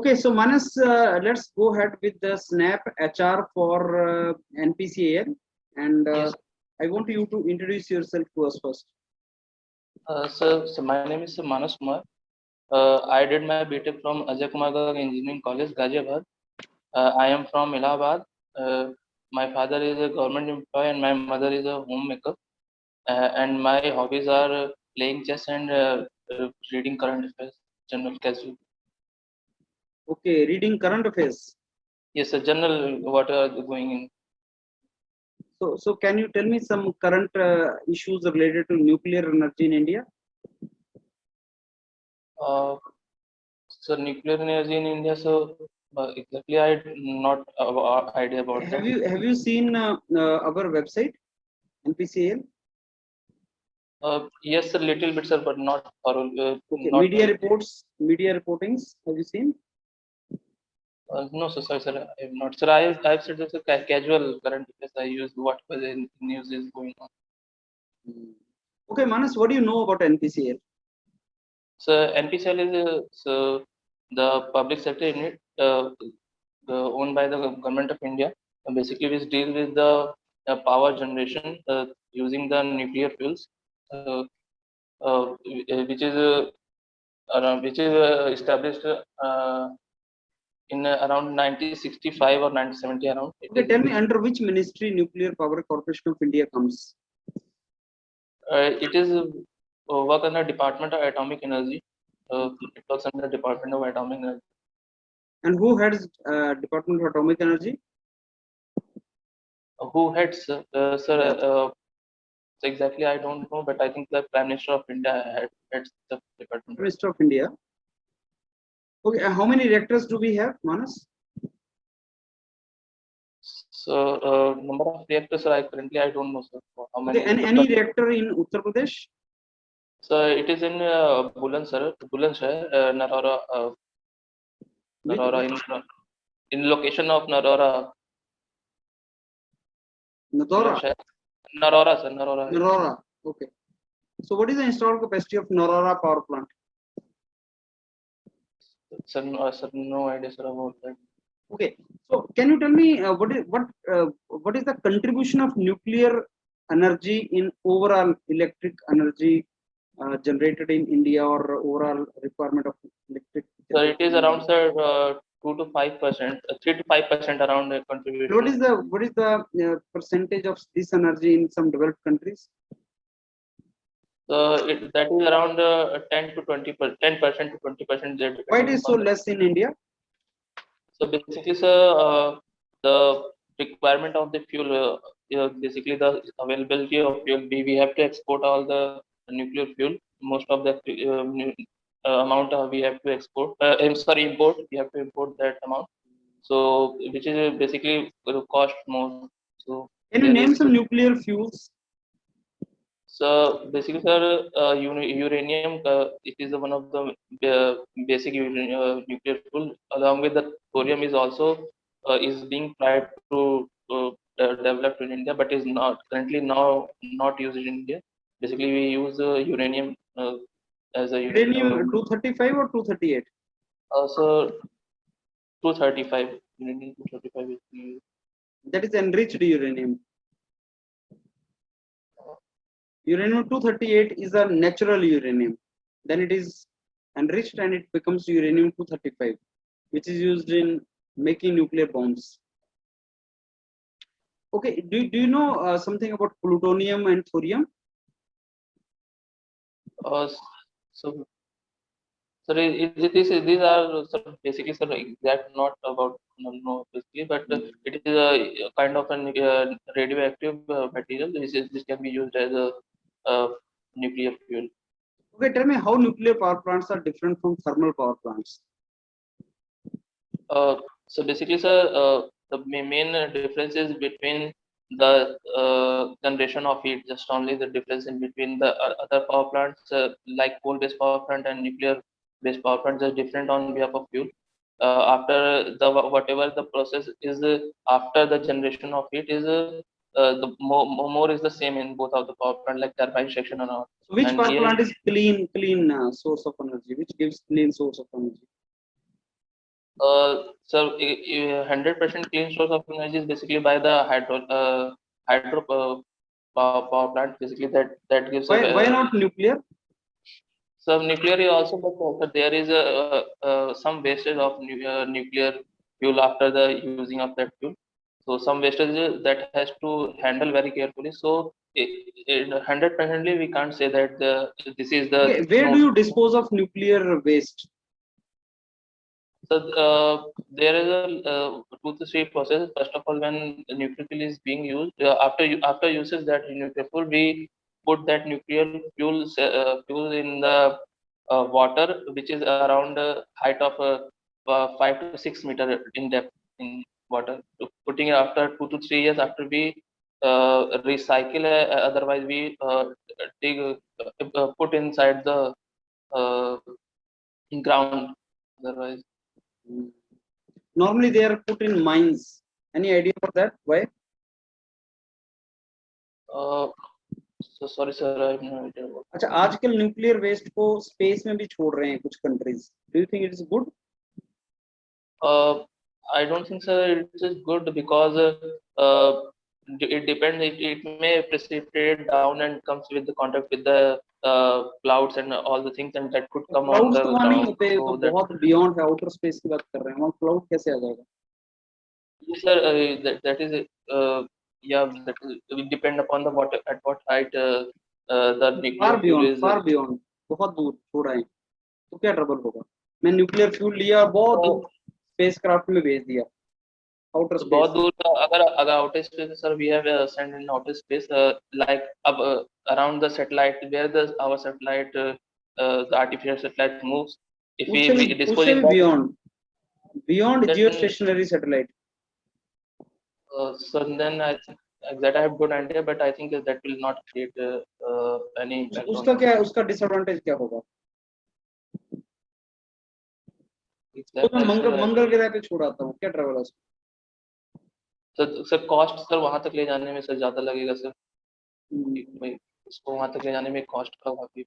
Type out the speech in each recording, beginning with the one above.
Okay, so Manas, let's go ahead with the Snap HR for NPCAL, and Yes. I want you to introduce yourself to us first. So my name is Manas Kumar. I did my BTech from Ajay Kumar Garg Engineering College, Ghaziabad. I am from Allahabad. My father is a government employee and my mother is a homemaker. And my hobbies are playing chess and reading current affairs, general casual. Okay, reading current affairs. Yes, general what are going in. So can you tell me some current issues related to nuclear energy in India? So nuclear energy in India. So exactly, I not idea about that. Have you seen our website NPCAL? Yes, a little bit, sir, but not thorough. Okay, Not media reports, media reportings. Have you seen? no, so sorry, sir. I have not. Sir, I've said this a casual current because I use what the news is going on. Okay, Manas, what do you know about NPCAL? So NPCL is so the public sector unit owned by the government of India, basically which deal with the power generation using the nuclear fuels, which is established in around 1965 or 1970 around. Okay, tell me under which ministry Nuclear Power Corporation of India comes? It is work under Department of Atomic Energy. It works under Department of Atomic Energy. And who heads Department of Atomic Energy? Who heads, sir? Yes. So exactly, I don't know, but I think the Prime Minister of India heads the department. Minister of India. Okay, how many reactors do we have, Manas? So number of reactors, sir, I don't know, sir, how many. Okay, and any reactor in Uttar Pradesh? So it is in Bulandshahr, Narora, in location of Narora. Nadora. Narora, sir, Narora. Narora. Okay. So what is the installed capacity of Narora power plant? Sir, no idea, sir, about that. Okay. So can you tell me what is the contribution of nuclear energy in overall electric energy generated in India or overall requirement of electric? So it is around, sir, 2 to 5%, 3 to 5% around the contribution. What is the percentage of this energy in some developed countries? So that is around 10 to 20%, 10% to 20%. Why it is so less in India? So basically, sir, the requirement of the fuel, basically the availability of fuel, we have to export all the nuclear fuel. Most of the amount we have to export. I'm sorry, import. We have to import that amount. So which is basically cost more. So can you name some nuclear fuels? So basically, sir, uranium it is one of the basic nuclear fuel. Along with the thorium is also is being tried to develop in India, but is not currently now not used in India. Basically, we use uranium as a uranium 235 or 238. So 235 uranium 235 is used. That is enriched uranium. Uranium 238 is a natural uranium. Then it is enriched and it becomes uranium 235, which is used in making nuclear bombs. Okay, do you know something about plutonium and thorium? So these are basically exact not about no basically, but it is a kind of a radioactive material. This can be used as a nuclear fuel. Okay, tell me how nuclear power plants are different from thermal power plants. So basically, sir, the main difference is between the generation of heat. Just only the difference in between the other power plants, like coal-based power plant and nuclear-based power plants, are different on behalf of fuel. After the whatever the process is after the generation of heat is the more is the same in both of the power plant, like turbine section and all. So which And power plant is clean source of energy? Which gives clean source of energy? So 100% clean source of energy is basically by the hydro power plant. Basically, that gives a Why not nuclear? so nuclear is also, but there is some wastage of nuclear fuel after the using of that fuel. So some wastage that has to handle very carefully. So 100%ly we can't say that this is the Okay, where do no. you dispose of nuclear waste? So there is a 2 to 3 processes. First of all, when the nuclear fuel is being used, after uses that nuclear fuel, we put that nuclear fuel in the water, which is around height of 5 to 6 meter in depth in water. So putting it after 2 to 3 years after we recycle, otherwise we dig put inside the uh, ground. Otherwise. Normally they are put in mines. Any idea for that? Why? Uh, so sorry, sir, I have no idea about. अच्छा, आजकल nuclear waste को space में भी छोड़ रहे हैं कुछ countries. Do you think it is good? I don't think, sir, it is good because it depends. It may precipitate down and comes with the contact with the clouds and all the things, and that could come on clouds the तो वहां नहीं ground. होते, तो So that, बहुत beyond है, outer space की बात कर रहे हैं, वहां क्लाउड कैसे आ जाएगा? yes, sir, that is yeah, that is, it depend upon the what at what height the nuclear fuel is. Far beyond, बहुत दूर छोड़ा है, तो क्या ट्रबल होगा? मैं न्यूक्लियर फ्यूल लिया, बहुत So, दूर स्पेस क्राफ्ट में भेज दिया, आउटर तो बहुत स्पेस. दूर का अगर अगर outer space, sir, we have send in outer space like अब around the satellite where the our satellite the artificial satellite moves. If we dispose उससे it भी that, beyond Jio then stationery satellite. so then I think that I have good idea, but I think that will not create any impact on उसका क्या है, उसका disadvantage क्या होगा? तो मैं that. मंगल Sir, मंगल ग्रह पे छोड़ आता हूँ, क्या ट्रबल है उसका? सर कॉस्ट, सर वहां तक ले जाने में सर ज्यादा लगेगा, सर. हम्म, भाई उसको वहां तक ले जाने में कॉस्ट का काफी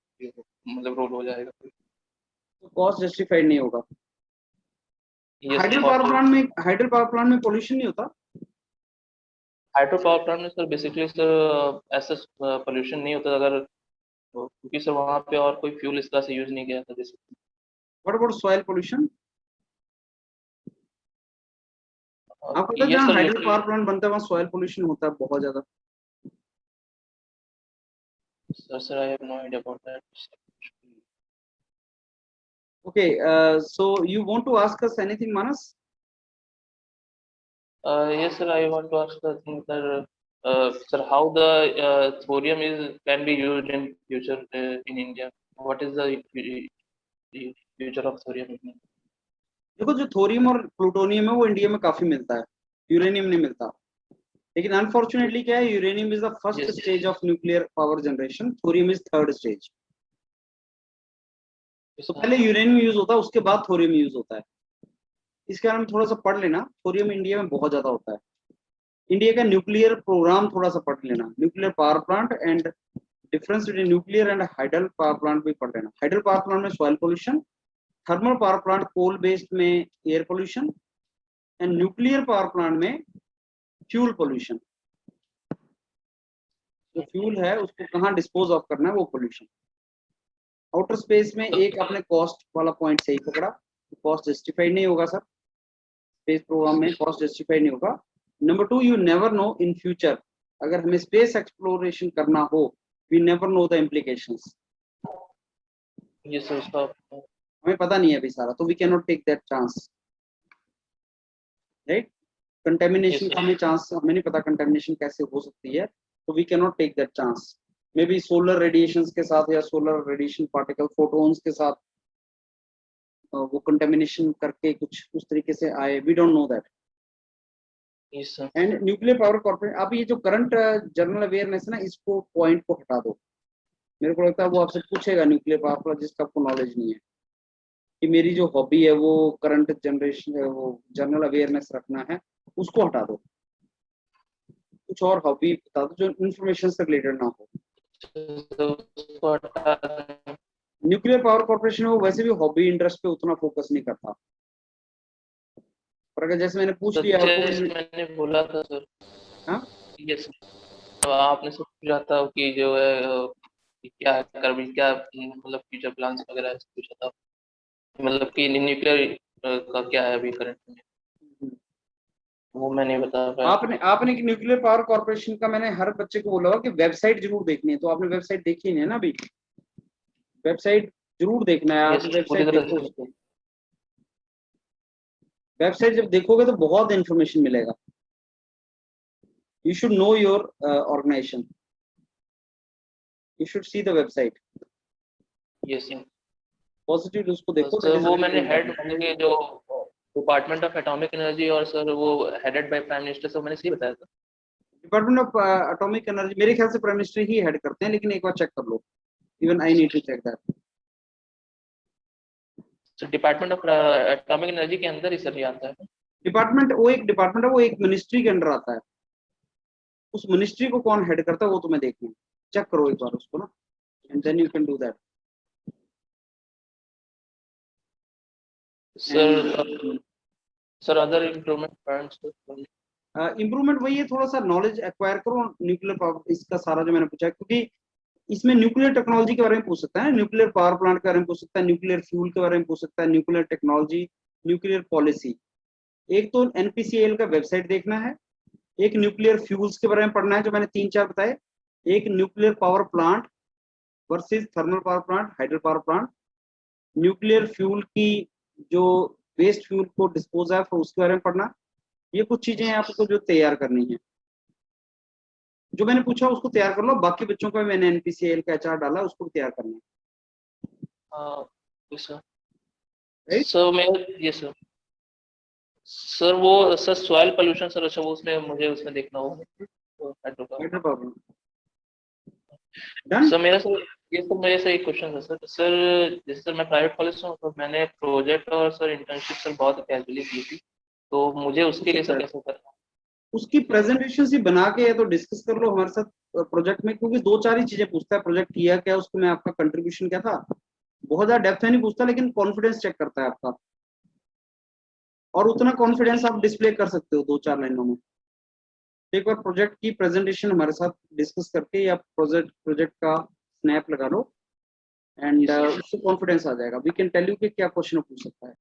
मतलब रोल हो जाएगा. तो कॉस्ट जस्टिफाइड नहीं होगा. ये कॉस्ट हाइड्रो पावर प्लांट में पोल्यूशन नहीं होता? हाइड्रो पावर प्लांट में, सर, बेसिकली सर ऐसा पोल्यूशन नहीं होता अगर, क्योंकि सर वहाँ पे और कोई फ्यूल इस तरह से यूज नहीं किया था जैसे. What about soil pollution? आपको पता है ये जहाँ sir hydro literally, power plant बनता है वहाँ सॉइल पोल्यूशन होता है बहुत ज्यादा. Sir I have no idea about that. Okay, so you want to ask us anything, Manas? Yes, sir, I want to ask the thing, sir, how the thorium is can be used in future in India. What is the future of thorium in India? देखो, जो thorium और plutonium है वो India में काफी मिलता है, uranium नहीं मिलता. लेकिन अनफॉर्चुनेटली क्या है, uranium is the first Yes, stage of nuclear power generation, thorium is third stage. yes, तो sir. पहले यूरेनियम यूज होता है, उसके बाद थोरियम यूज होता है. इसके बारे में थोड़ा सा पढ़ लेना, थोरियम इंडिया में बहुत ज्यादा होता है. इंडिया का न्यूक्लियर प्रोग्राम थोड़ा सा पढ़ लेना, nuclear power plant and difference between nuclear and hydel power plant भी पढ़ लेना. हाइडल पावर प्लांट में soil pollution, thermal power plant coal based में air pollution, and nuclear power plant में फ्यूल पोल्यूशन. जो फ्यूल है उसको कहाँ डिस्पोज ऑफ करना है वो पोल्यूशन. आउटर स्पेस में एक आपने कॉस्ट वाला पॉइंट सही पकड़ा, कॉस्ट जस्टिफाइड नहीं होगा सर, स्पेस प्रोग्राम में कॉस्ट जस्टिफाइड नहीं होगा. Number two, you never know in future, अगर हमें स्पेस एक्सप्लोरेशन करना हो, we never know the implications. Yes, sir. So, हमें पता नहीं है अभी सारा, तो we can not take that chance, right? Contamination yes, का हमें चांस, हमें नहीं पता कंटेमिनेशन कैसे हो सकती है, तो we can not take that chance. Maybe solar radiations के साथ या सोलर रेडिएशन पार्टिकल फोटोन्स के साथ वो कंटेमिनेशन करके कुछ उस तरीके से आए, we don't know that. yes, sir. And nuclear power corporation, आप ये जो करंट जनरल अवेयरनेस है ना, इसको पॉइंट को हटा दो. मेरे को लगता है वो आपसे पूछेगा न्यूक्लियर पावर प्लांट जिसका आपको नॉलेज नहीं है, कि मेरी जो हॉबी है वो करंट जनरेशन, वो जनरल अवेयरनेस रखना है, उसको हटा दो. कुछ और हॉबी बता दो जो इंफॉर्मेशन से रिलेटेड ना हो. So, what are nuclear power corporation वो वैसे भी हॉबी इंटरेस्ट पे उतना फोकस नहीं करता. पर अगर जैसे मैंने पूछ तो लिया जैसे आपको, मैंने बोला था सर, हाँ यस, तो आपने सब पूछा था कि जो है कि क्या कर भी क्या मतलब फ्यूचर प्लान्स वगैरह ऐसे पूछा था, मतलब कि न्यूक्लियर का क्या है अभी करंट में, वो मैं नहीं बता पाया। आपने आपने कि न्यूक्लियर पावर कॉर्पोरेशन का मैंने हर बच्चे को बोला हुआ कि वेबसाइट जरूर देखनी है, तो आपने वेबसाइट देखी नहीं है ना अभी? वेबसाइट जरूर देखना है, आप यस, पूरी वेबसाइट तरह देखो से। उसको। वेबसाइट जब देखोगे तो बहुत इंफॉर्मेशन मिलेगा। You should know your organization, you should see the website yes positive, उसको देखो, दैट सर, इज वो वेरी मैंने हेड इंपॉर्टेंट। मतलब कि जो डिपार्टमेंट ऑफ एटॉमिक एनर्जी और सर वो headed by prime minister, sir मैंने सही बताया था। डिपार्टमेंट ऑफ एटॉमिक एनर्जी मेरे ख्याल से प्राइम मिनिस्टर ही हेड करते हैं, लेकिन एक बार चेक कर लो, even I need to check that. Sir department of atomic energy के अंदर ही सर ये आता है। डिपार्टमेंट वो एक डिपार्टमेंट है, वो एक मिनिस्ट्री के अंडर आता है। उस मिनिस्ट्री को कौन हेड करता है वो तुम्हें देखना है, चेक करो एक बार उसको ना, and then you can do that. Sir sir other improvement plans. Improvement वही है, थोड़ा सा नॉलेज एक्वायर करो न्यूक्लियर पावर, इसका सारा जो मैंने पूछा है, क्योंकि इसमें न्यूक्लियर टेक्नोलॉजी के बारे में पूछ सकता है, न्यूक्लियर पावर प्लांट के बारे में पूछ सकता है, न्यूक्लियर फ्यूल के बारे में पूछ सकता है, न्यूक्लियर टेक्नोलॉजी, न्यूक्लियर पॉलिसी। एक तो एनपीसीएल का वेबसाइट देखना है, एक न्यूक्लियर फ्यूल्स के बारे में पढ़ना है जो मैंने 3-4 बताए, एक nuclear power plant versus thermal power plant, hydro power plant, nuclear fuel की जो वेस्ट फ्यूल को डिस्पोज ऑफ उसके बारे में पढ़ना। ये कुछ चीजें हैं आपको जो तैयार करनी है। जो मैंने पूछा उसको तैयार कर लो, बाकी बच्चों का मैंने एनपीसीएल का एचआर डाला, उसको तैयार करना है, सर राइट? सर मैं, ये सर सर वो सर सॉइल पोल्यूशन सर, अच्छा वो उसमें मुझे उसमें देखना होगा तो hydrocarbon. Hydro power done. Sir मेरा सर, ये सर मेरे से एक क्वेश्चन था सर। सर जैसे सर मैं प्राइवेट कॉलेज से हूँ, तो मैंने प्रोजेक्ट और सर इंटर्नशिप सर बहुत कैजुअली की थी, तो मुझे उसके लिए सर कैसे करना उसकी प्रेजेंटेशन ही बना के या तो डिस्कस कर लो हमारे साथ प्रोजेक्ट में, क्योंकि 2-4 ही चीजें पूछता है, प्रोजेक्ट किया क्या उसको, मैं आपका कंट्रीब्यूशन क्या था, बहुत ज्यादा डेप्थ में नहीं पूछता, लेकिन कॉन्फिडेंस चेक करता है आपका, और उतना कॉन्फिडेंस आप डिस्प्ले कर सकते हो 2-4 लाइनों में। एक बार प्रोजेक्ट की प्रेजेंटेशन हमारे साथ डिस्कस करके या प्रोजेक्ट का स्नैप लगा लो, एंड उससे कॉन्फिडेंस आ जाएगा, वी कैन टेल यू कि क्या क्वेश्चन पूछ सकता है।